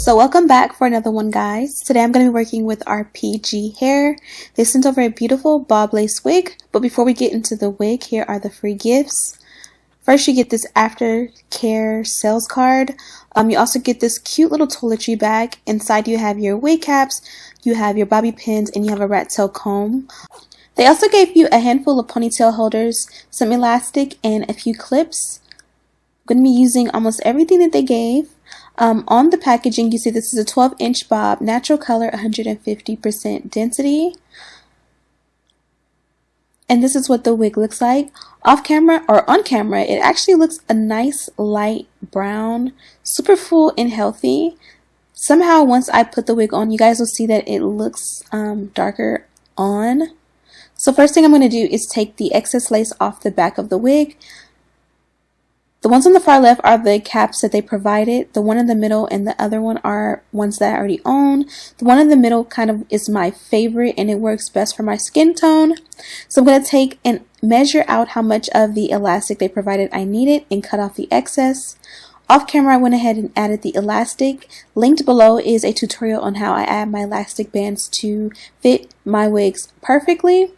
So welcome back for another one, guys. Today I'm going to be working with RPGhair. They sent over a beautiful bob lace wig, but before we get into the wig, here are the free gifts. First, you get this aftercare sales card. You also get this cute little toiletry bag. Inside you have your wig caps, you have your bobby pins, and you have a rat tail comb. They also gave you a handful of ponytail holders, some elastic, and a few clips. I'm going to be using almost everything that they gave. On the packaging, you see this is a 12-inch bob, natural color, 150% density. And this is what the wig looks like. Off camera or on camera, it actually looks a nice light brown, super full and healthy. Somehow, once I put the wig on, you guys will see that it looks darker on. So first thing I'm going to do is take the excess lace off the back of the wig. The ones on the far left are the caps that they provided. The one in the middle and the other one are ones that I already own. The one in the middle kind of is my favorite and it works best for my skin tone. So I'm going to take and measure out how much of the elastic they provided I needed and cut off the excess. Off camera, I went ahead and added the elastic. Linked below is a tutorial on how I add my elastic bands to fit my wigs perfectly.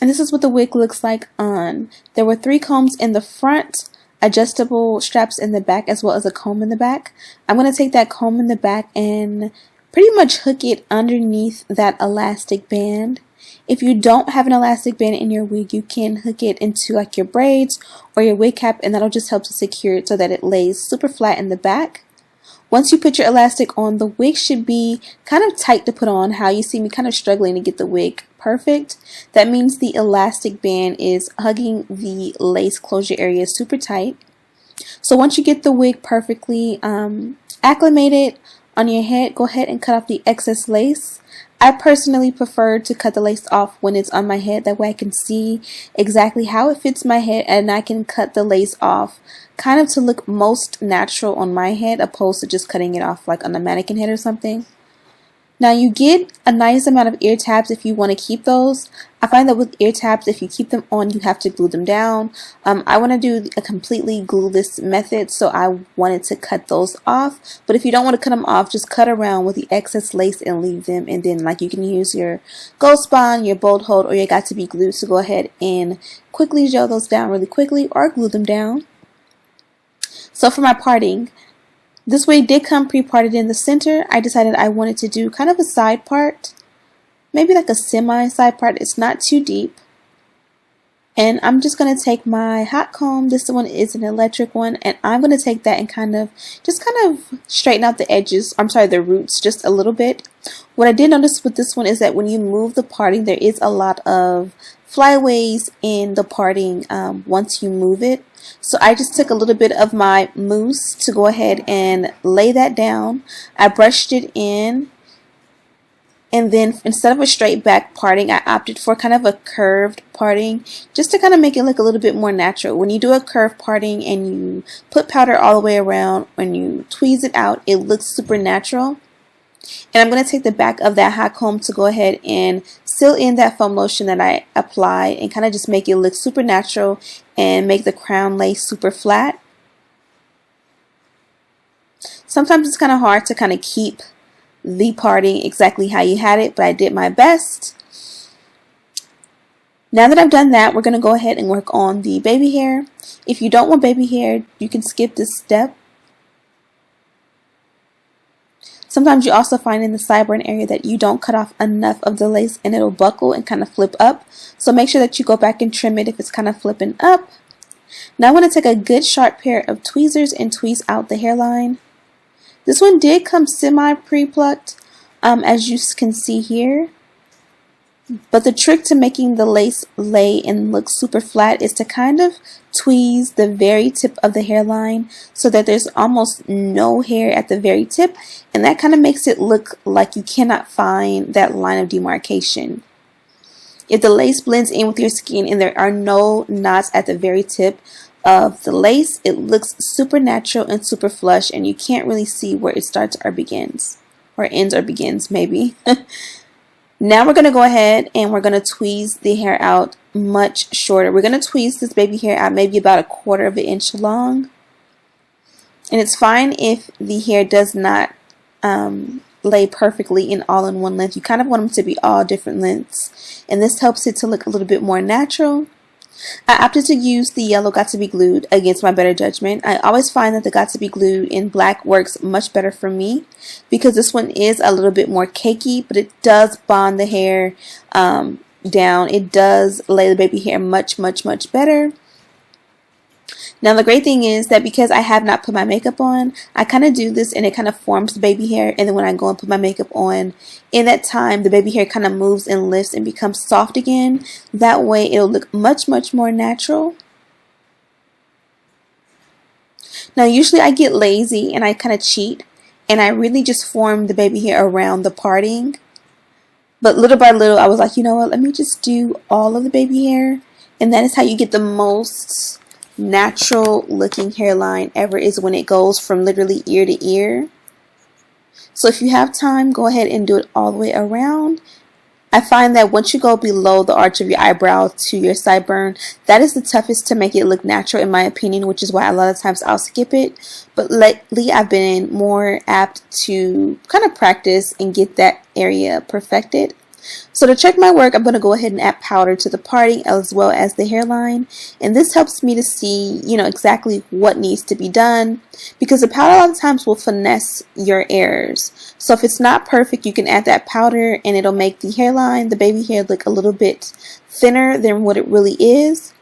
And this is what the wig looks like on. There were 3 combs in the front, adjustable straps in the back, as well as a comb in the back. I'm going to take that comb in the back and pretty much hook it underneath that elastic band. If you don't have an elastic band in your wig, you can hook it into like your braids or your wig cap, and that'll just help to secure it so that it lays super flat in the back. Once you put your elastic on, the wig should be kind of tight to put on. How you see me kind of struggling to get the wig perfect. That means the elastic band is hugging the lace closure area super tight. So once you get the wig perfectly acclimated on your head, go ahead and cut off the excess lace. I personally prefer to cut the lace off when it's on my head. That way I can see exactly how it fits my head and I can cut the lace off kind of to look most natural on my head, opposed to just cutting it off like on a mannequin head or something. Now you get a nice amount of ear tabs if you want to keep those. I find that with ear tabs, if you keep them on, you have to glue them down. I want to do a completely glueless method, so I wanted to cut those off. But if you don't want to cut them off, just cut around with the excess lace and leave them. And then like you can use your gold spawn, your bolt hold, or your got to be glued to go ahead and quickly gel those down really quickly or glue them down. So for my parting, this wig did come pre-parted in the center. I decided I wanted to do kind of a side part, maybe like a semi-side part. It's not too deep. And I'm just going to take my hot comb. This one is an electric one, and I'm going to take that and kind of straighten out the edges. I'm sorry, the roots just a little bit. What I did notice with this one is that when you move the parting, there is a lot of flyaways in the parting once you move it. So I just took a little bit of my mousse to go ahead and lay that down. I brushed it in, and then instead of a straight back parting, I opted for kind of a curved parting just to kind of make it look a little bit more natural. When you do a curved parting and you put powder all the way around, when you tweeze it out, it looks super natural. And I'm going to take the back of that hot comb to go ahead and seal in that foam lotion that I applied and kind of just make it look super natural and make the crown lay super flat. Sometimes it's kind of hard to kind of keep the parting exactly how you had it, but I did my best. Now that I've done that, we're going to go ahead and work on the baby hair. If you don't want baby hair, you can skip this step. Sometimes you also find in the sideburn area that you don't cut off enough of the lace and it'll buckle and kind of flip up. So make sure that you go back and trim it if it's kind of flipping up. Now I'm going to take a good sharp pair of tweezers and tweeze out the hairline. This one did come semi pre-plucked, as you can see here. But the trick to making the lace lay and look super flat is to kind of tweeze the very tip of the hairline so that there's almost no hair at the very tip, and that kind of makes it look like you cannot find that line of demarcation. If the lace blends in with your skin and there are no knots at the very tip of the lace, it looks super natural and super flush, and you can't really see where it starts or begins, or ends or begins maybe. Now we're going to go ahead and we're going to tweeze the hair out much shorter. We're going to tweeze this baby hair out maybe about 1/4 of an inch long. And it's fine if the hair does not lay perfectly in all in one length. You kind of want them to be all different lengths. And this helps it to look a little bit more natural. I opted to use the yellow Got to Be Glued against my better judgment. I always find that the Got to Be Glued in black works much better for me because this one is a little bit more cakey, but it does bond the hair down. It does lay the baby hair much better. Now the great thing is that because I have not put my makeup on, I kind of do this and it kind of forms the baby hair, and then when I go and put my makeup on, in that time the baby hair kind of moves and lifts and becomes soft again. That way it'll look much more natural. Now usually I get lazy and I kind of cheat and I really just form the baby hair around the parting. But little by little I was like, you know what, let me just do all of the baby hair, and that is how you get the most natural looking hairline ever, is when it goes from literally ear to ear. So if you have time, go ahead and do it all the way around. I find that once you go below the arch of your eyebrow to your sideburn, that is the toughest to make it look natural in my opinion, which is why a lot of times I'll skip it. But lately I've been more apt to kind of practice and get that area perfected. So to check my work, I'm going to go ahead and add powder to the parting as well as the hairline, and this helps me to see, you know, exactly what needs to be done, because the powder a lot of times will finesse your errors. So if it's not perfect, you can add that powder and it'll make the hairline, the baby hair, look a little bit thinner than what it really is.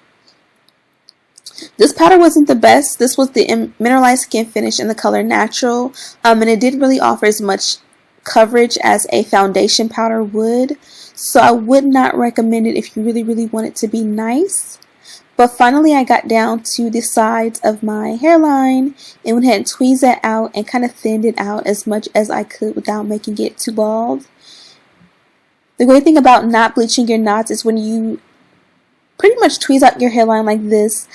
This powder wasn't the best. This was the Mineralized Skin Finish in the color Natural, and it didn't really offer as much coverage as a foundation powder would, so I would not recommend it if you really want it to be nice. But finally I got down to the sides of my hairline and went ahead and tweezed that out and kind of thinned it out as much as I could without making it too bald. The great thing about not bleaching your knots is when you pretty much tweeze out your hairline like this,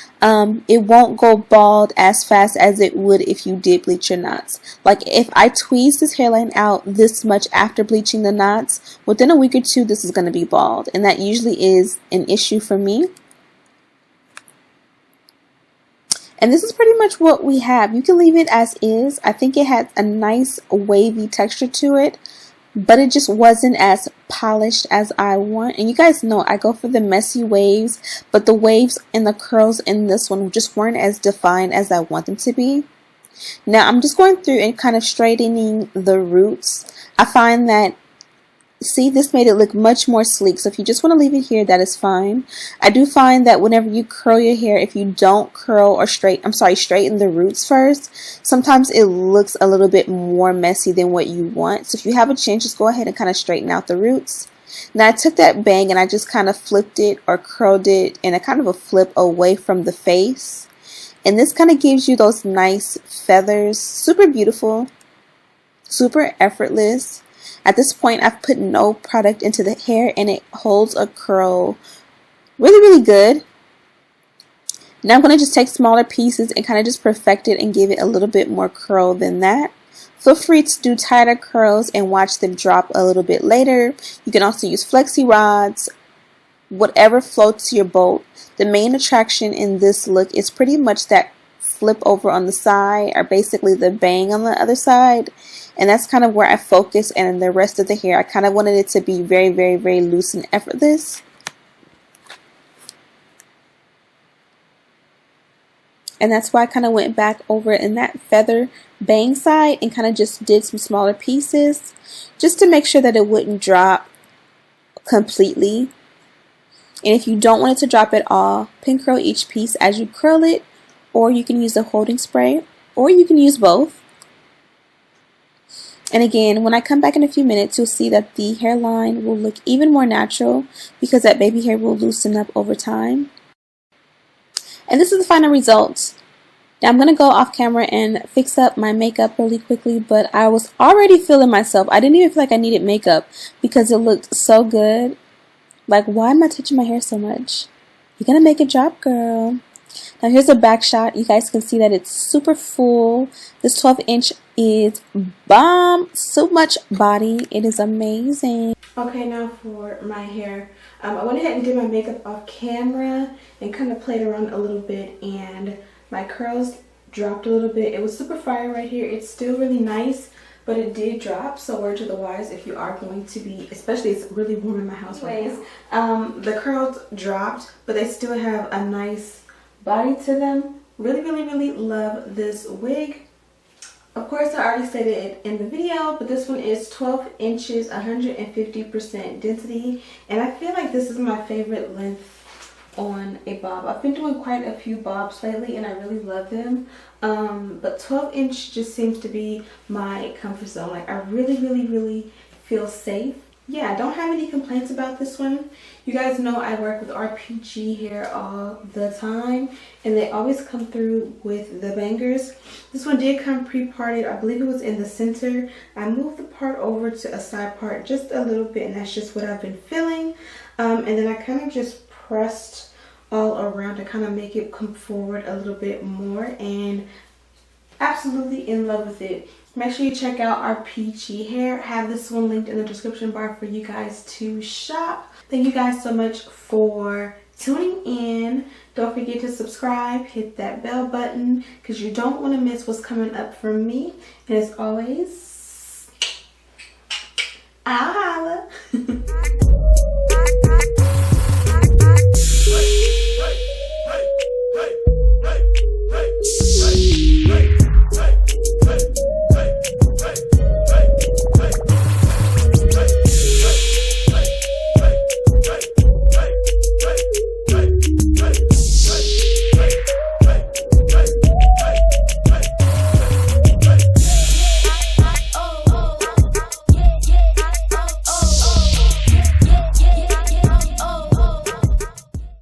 it won't go bald as fast as it would if you did bleach your knots. Like if I tweeze this hairline out this much after bleaching the knots, within a week or two this is going to be bald, and that usually is an issue for me. And this is pretty much what we have. You can leave it as is. I think it has a nice wavy texture to it, but it just wasn't as polished as I want. And you guys know I go for the messy waves, but the waves and the curls in this one just weren't as defined as I want them to be. Now I'm just going through and kind of straightening the roots. I find that, see, this made it look much more sleek. So if you just want to leave it here, that is fine. I do find that whenever you curl your hair, if you don't curl or straighten the roots first, sometimes it looks a little bit more messy than what you want. So if you have a chance, just go ahead and kind of straighten out the roots. Now I took that bang and I just kind of flipped it or curled it in a kind of a flip away from the face. And this kind of gives you those nice feathers. Super beautiful, super effortless. At this point, I've put no product into the hair and it holds a curl really good. Now I'm going to just take smaller pieces and kind of just perfect it and give it a little bit more curl than that. Feel free to do tighter curls and watch them drop a little bit later. You can also use flexi rods, whatever floats your boat. The main attraction in this look is pretty much that flip over on the side, or basically the bang on the other side. And that's kind of where I focus, and the rest of the hair I kind of wanted it to be very loose and effortless. And that's why I kind of went back over in that feather bang side and kind of just did some smaller pieces just to make sure that it wouldn't drop completely. And if you don't want it to drop at all, pin curl each piece as you curl it, or you can use a holding spray, or you can use both. And again, when I come back in a few minutes, you'll see that the hairline will look even more natural because that baby hair will loosen up over time. And this is the final result. Now I'm going to go off camera and fix up my makeup really quickly, but I was already feeling myself. I didn't even feel like I needed makeup because it looked so good. Like, why am I touching my hair so much? You're going to make it drop, girl. Now here's a back shot. You guys can see that it's super full. This 12-inch is bomb. So much body. It is amazing. Okay, now for my hair. I went ahead and did my makeup off camera and kind of played around a little bit, and my curls dropped a little bit. It was super fire right here. It's still really nice, but it did drop. So word to the wise, if you are going to be, especially it's really warm in my house right now. The curls dropped, but they still have a nice body to them. Really, really, really love this wig. Of course, I already said it in the video, but this one is 12 inches, 150% density. And I feel like this is my favorite length on a bob. I've been doing quite a few bobs lately and I really love them. But 12 inch just seems to be my comfort zone. Like I really, really, really feel safe. Yeah, I don't have any complaints about this one. You guys know I work with RPGhair all the time and they always come through with the bangers. This one did come pre-parted. I believe it was in the center. I moved the part over to a side part just a little bit and that's just what I've been feeling. And then I kind of just pressed all around to kind of make it come forward a little bit more, and absolutely in love with it. Make sure you check out RPGhair. Have this one linked in the description bar for you guys to shop. Thank you guys so much for tuning in. Don't forget to subscribe, hit that bell button because you don't want to miss what's coming up from me. And as always, I'll holla.